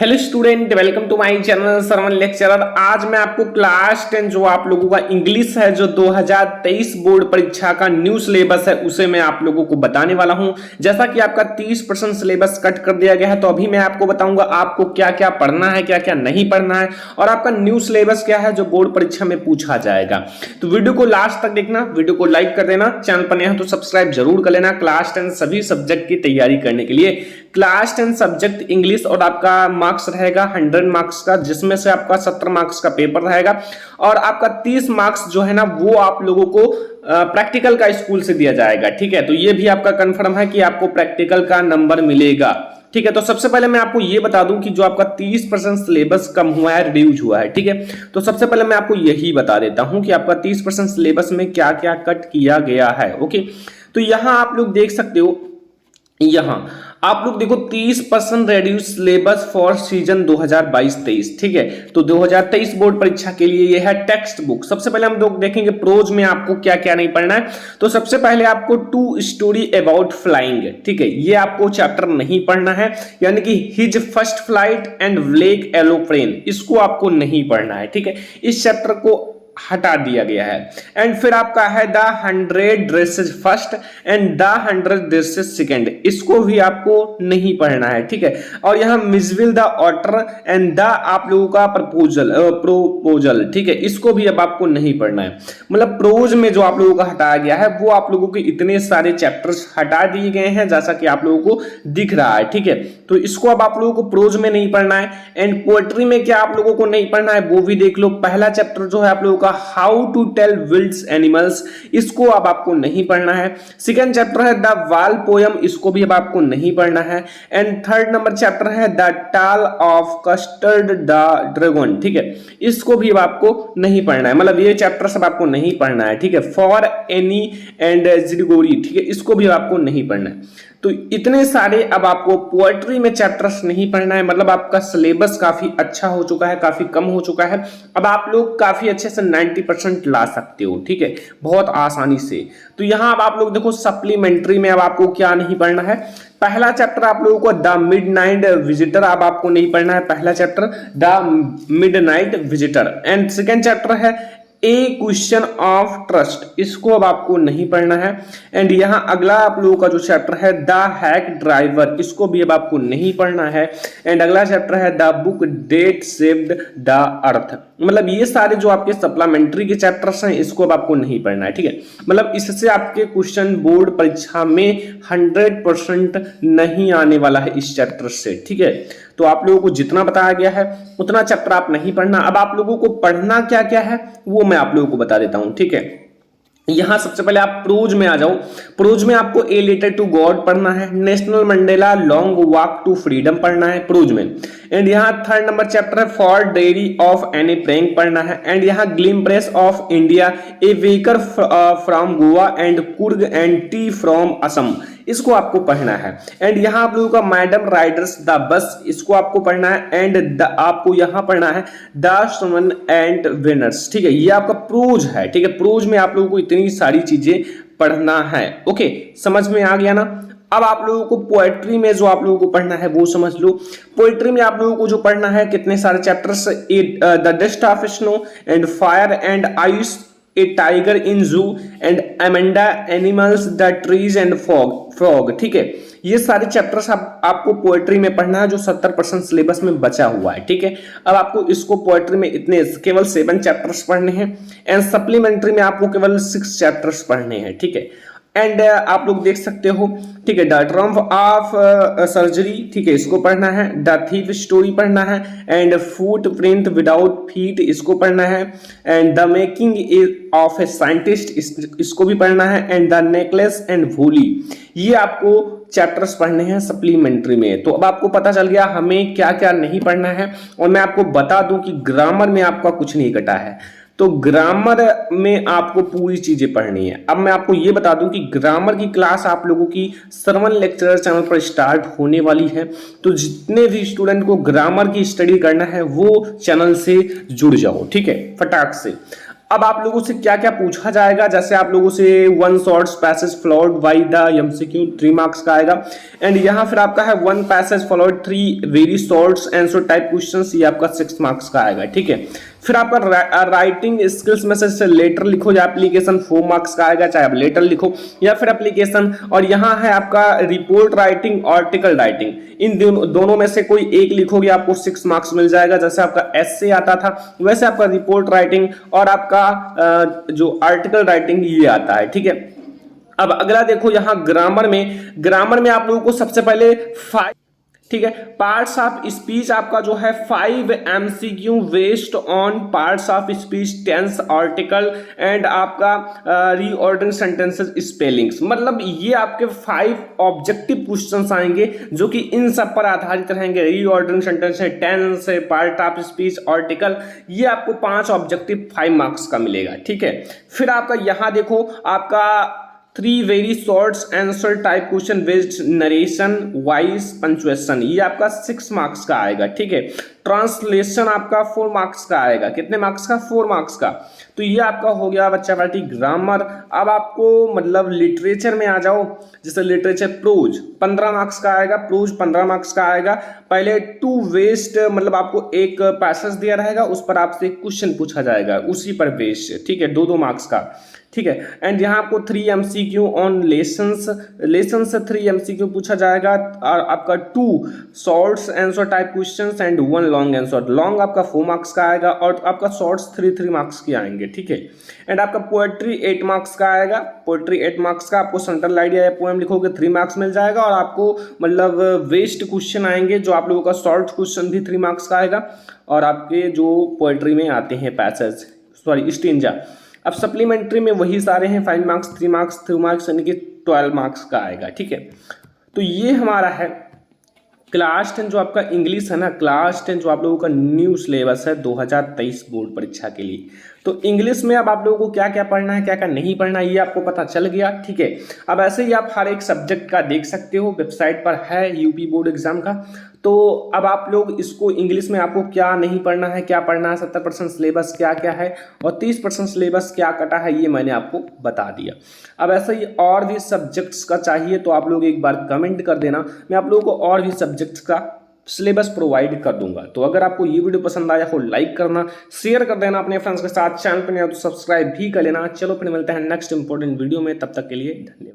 Hello student, welcome to my channel Sarvan lecturer. आज मैं आपको क्लास 10 जो आप लोगों का इंग्लिश है, जो 2023 बोर्ड परीक्षा का न्यू सिलेबस है, उसे मैं आप लोगों को बताने वाला हूं। जैसा कि आपका 30% सिलेबस कट कर दिया गया है, तो अभी मैं आपको बताऊंगा आपको क्या क्या पढ़ना है, क्या क्या नहीं पढ़ना है, और आपका न्यू सिलेबस क्या है जो बोर्ड परीक्षा में पूछा जाएगा। तो वीडियो को लास्ट तक देखना, वीडियो को लाइक कर देना, चैनल पर नया हो तो सब्सक्राइब जरूर कर लेना। क्लास 10 सभी सब्जेक्ट की तैयारी करने के लिए क्लास 10 सब्जेक्ट इंग्लिश और आपका मार्क्स रहेगा 100 मार्क्स का, जिसमें से आपका 70 मार्क्स का पेपर रहेगा और आपका 30 मार्क्स जो है ना वो आप लोगों को प्रैक्टिकल का स्कूल से दिया जाएगा। ठीक है, तो ये भी आपका कंफर्म है कि आपको प्रैक्टिकल का नंबर मिलेगा। ठीक है, तो सबसे पहले मैं आपको ये बता दूं कि जो आपका 30% सिलेबस कम हुआ है, रिड्यूस हुआ है। ठीक है, तो सबसे पहले मैं आपको यही बता देता हूं कि आपका 30% सिलेबस में क्या क्या कट किया गया है। ओके, तो यहां आप लोग देख सकते हो, यहां आप लोग देखो 30% रेड्यूस सिलेबस फॉर सीजन 2022-23। ठीक है, तो 2023 बोर्ड परीक्षा के लिए ये है टेक्स्ट बुक। सबसे पहले हम लोग देखेंगे प्रोज में आपको क्या क्या नहीं पढ़ना है। तो सबसे पहले आपको 2 स्टोरी अबाउट फ्लाइंग, ठीक है, ये आपको चैप्टर नहीं पढ़ना है, यानी कि his first flight and black aeroplane, इसको आपको नहीं पढ़ना है। ठीक है, इस चैप्टर को हटा दिया गया है। एंड फिर आपका है the 100 dresses first and the 100 dresses second, इसको भी आपको नहीं पढ़ना है। ठीक है, और यहां मिसविल द ऑटर एंड द आप लोगों का प्रोपोजल, ठीक है, इसको भी अब आपको नहीं पढ़ना है। मतलब प्रोज में जो आप लोगों का हटाया गया है वो आप लोगों के इतने सारे चैप्टर्स हटा दिए गए हैं, जैसा कि आप लोगों को दिख रहा है। ठीक है, तो इसको अब आप लोगों को प्रोज में नहीं पढ़ना है। एंड पोएट्री में क्या आप लोगों को नहीं पढ़ना है वो भी देख लो। पहला चैप्टर जो है आप लोगों how to tell Wilds animals, इसको अब आपको नहीं पढ़ना है। सेकंड चैप्टर है द वाल पोयम, इसको भी अब आपको नहीं पढ़ना है। एंड थर्ड नंबर चैप्टर है द टाल ऑफ कस्टर्ड द ड्रैगन, ठीक है, इसको भी अब आपको नहीं पढ़ना है। मतलब ये चैप्टर सब आपको नहीं पढ़ना है। ठीक है, फॉर एनी एंड जिडगोरी, ठीक है, इसको भी आपको नहीं पढ़ना है। तो इतने सारे अब आपको पोएट्री में चैप्टर्स नहीं पढ़ना है। मतलब आपका सिलेबस काफी अच्छा हो चुका है, काफी कम हो चुका है। अब आप लोग काफी अच्छे से 90% ला सकते हो। ठीक है, बहुत आसानी से। तो यहां अब आप लोग देखो सप्लीमेंट्री में अब आपको क्या नहीं पढ़ना है। पहला चैप्टर आप लोगों को द मिडनाइट विजिटर, अब आपको नहीं पढ़ना है पहला chapter the midnight visitor. And second chapter है ए क्वेश्चन ऑफ ट्रस्ट, इसको अब आपको नहीं पढ़ना है। एंड यहां अगला आप लोगों का जो चैप्टर है द हैक ड्राइवर, इसको भी अब आपको नहीं पढ़ना है। एंड अगला चैप्टर है the book that saved the earth. मतलब ये सारे जो आपके सप्लीमेंट्री के चैप्टर्स हैं, इसको अब आपको नहीं पढ़ना है। ठीक है, मतलब इससे आपके क्वेश्चन बोर्ड परीक्षा में 100% नहीं आने वाला है इस चैप्टर से। ठीक है, तो आप लोगों को जितना बताया गया है उतना चैप्टर आप नहीं पढ़ना। अब आप लोगों को पढ़ना क्या क्या है वो मैं आप लोगों को बता देता हूं। ठीक है, यहां सबसे पहले आप प्रोज में आ जाओ। प्रोज में आपको ए लेटर टू गॉड पढ़ना है, Nelson Mandela long walk to freedom पढ़ना है प्रोज में। एंड यहां थर्ड नंबर चैप्टर है for diary of Anne Frank पढ़ना है। एंड यहां glimpses of India, a baker from Goa and Coorg and tea from Assam, इसको आपको पढ़ना है। एंड यहां आप लोगों का मैडम राइडर्स द बस, इसको आपको पढ़ना है। एंड आपको यहां पढ़ना है द सन एंड विनर्स, ठीक है, ये आपका प्रोज है। ठीक है, प्रोज में आप लोगों को इतनी सारी चीजें पढ़ना है। ओके, समझ में आ गया ना। अब आप लोगों को पोएट्री में जो आप लोगों को पढ़ना है वो समझ लो। पोएट्री में आप लोगों को जो पढ़ना है कितने सारे chapters, the dust of snow and fire and ice, a tiger in zoo and Amanda animals, the trees and frog. ठीक है, ये सारे चैप्टर्स आपको पोएट्री में पढ़ना है जो 70% सिलेबस में बचा हुआ है। ठीक है, अब आपको इसको पोएट्री में इतने केवल 7 चैप्टर्स पढ़ने हैं। एंड सप्लीमेंट्री में आपको केवल 6 चैप्टर्स पढ़ने हैं। ठीक है, एंड आप लोग देख सकते हो, ठीक है, द ट्रम्प ऑफ सर्जरी, ठीक है, इसको पढ़ना है। द थीफ स्टोरी पढ़ना है। And foot print without feet, इसको पढ़ना है। And the making of a scientist, इसको भी पढ़ना है। And the necklace and woolly, ये आपको चैप्टर्स पढ़ने हैं सप्लीमेंट्री में। तो अब आपको पता चल गया हमें क्या क्या नहीं पढ़ना है। और मैं आपको बता दूं कि ग्रामर में आपका कुछ नहीं कटा है, तो ग्रामर में आपको पूरी चीजें पढ़नी है। अब मैं आपको ये बता दूं कि ग्रामर की क्लास आप लोगों की सरवन लेक्चरर चैनल पर स्टार्ट होने वाली है। तो जितने भी स्टूडेंट को ग्रामर की स्टडी करना है वो चैनल से जुड़ जाओ। ठीक है, फटाक से। अब आप लोगों से क्या क्या पूछा जाएगा, जैसे आप लोगों से 1 short passage followed by the MCQ 3 marks का आएगा। एंड यहाँ फिर आपका है 1 passage followed 3 very short answer type questions, ये आपका 6 मार्क्स का आएगा। ठीक है, फिर आपका राइटिंग स्किल्स में से लेटर लिखो या एप्लीकेशन 4 मार्क्स का आएगा, चाहे आप लेटर लिखो या फिर एप्लीकेशन। और यहाँ है आपका रिपोर्ट राइटिंग, आर्टिकल राइटिंग, इन दोनों में से कोई एक लिखोगे आपको 6 मार्क्स मिल जाएगा। जैसे आपका एस्से आता था वैसे आपका रिपोर्ट राइटिंग और आपका जो आर्टिकल राइटिंग ये आता है। ठीक है, अब अगला देखो यहाँ ग्रामर में आप लोगों को सबसे पहले 5, ठीक है, पार्ट्स ऑफ स्पीच आपका जो है 5 MCQ based on parts of speech, tense, article and आपका रीऑर्डरिंग सेंटेंसेस, स्पेलिंग्स। मतलब ये आपके 5 ऑब्जेक्टिव क्वेश्चंस आएंगे जो कि इन सब पर आधारित रहेंगे। रीऑर्डरिंग सेंटेंस है, टेंस है, पार्ट ऑफ स्पीच, आर्टिकल, ये आपको 5 ऑब्जेक्टिव 5 मार्क्स का मिलेगा। ठीक है, फिर आपका यहाँ देखो आपका 3 very short answer type question with narration, voice, punctuation, ये आपका 6 मार्क्स का आएगा। ठीक है, ट्रांसलेशन आपका 4 मार्क्स का आएगा। कितने मार्क्स का? 4 मार्क्स का। तो ये आपका हो गया बच्चा बेटी ग्रामर। अब आपको मतलब लिटरेचर में आ जाओ, जैसे लिटरेचर प्रोज 15 मार्क्स का आएगा, प्रोज 15 मार्क्स का आएगा। पहले 2 वेस्ट, मतलब आपको एक पैसेज दिया रहेगा, उस पर आपसे क्वेश्चन पूछा जाएगा उसी पर बेस्ड। ठीक है, 2 मार्क्स का। ठीक है, एंड यहाँ आपको 3 एमसीक्यू ऑन लेसन्स से 3 एमसीक्यू पूछा जाएगा। और आपका 2 shorts answer type questions and 1 long answer. Long आपका 4 मार्क्स का आएगा और आपका शॉर्ट्स 3 मार्क्स के आएंगे। ठीक है, एंड आपका पोएट्री 8 मार्क्स का आएगा। पोएट्री 8 मार्क्स का, आपको सेंट्रल आइडिया या पोएम लिखोगे 3 मार्क्स मिल जाएगा। और आपको मतलब वेस्ट क्वेश्चन आएंगे, जो आप लोगों का शॉर्ट क्वेश्चन भी 3 मार्क्स का आएगा। और आपके जो पोएट्री में आते हैं पैसेज, सॉरी स्टेंजा। अब सप्लीमेंट्री में वही सारे हैं, 5 मार्क्स, 3 मार्क्स, 3 मार्क्स, यानी कि 12 मार्क्स का आएगा। ठीक है, तो ये हमारा है क्लास 10 जो आपका इंग्लिश है ना, क्लास 10 जो आप लोगों का न्यू सिलेबस है 2023 बोर्ड परीक्षा के लिए। तो इंग्लिश में अब आप लोगों को क्या क्या पढ़ना है, क्या क्या नहीं पढ़ना है, ये आपको पता चल गया। ठीक है, अब ऐसे ही आप हर एक सब्जेक्ट का देख सकते हो, वेबसाइट पर है यूपी बोर्ड एग्जाम का। तो अब आप लोग इसको इंग्लिश में आपको क्या नहीं पढ़ना है, क्या पढ़ना है, 70% सिलेबस क्या क्या है और 30% सिलेबस क्या कटा है, ये मैंने आपको बता दिया। अब ऐसे ही और भी सब्जेक्ट्स का चाहिए तो आप लोग एक बार कमेंट कर देना, मैं आप लोगों को और भी सब्जेक्ट्स का सिलेबस प्रोवाइड कर दूंगा। तो अगर आपको ये वीडियो पसंद आया हो लाइक करना, शेयर कर देना अपने फ्रेंड्स के साथ, चैनल पर नहीं हो तो सब्सक्राइब भी कर लेना। चलो फिर मिलते हैं नेक्स्ट इंपॉर्टेंट वीडियो में, तब तक के लिए धन्यवाद।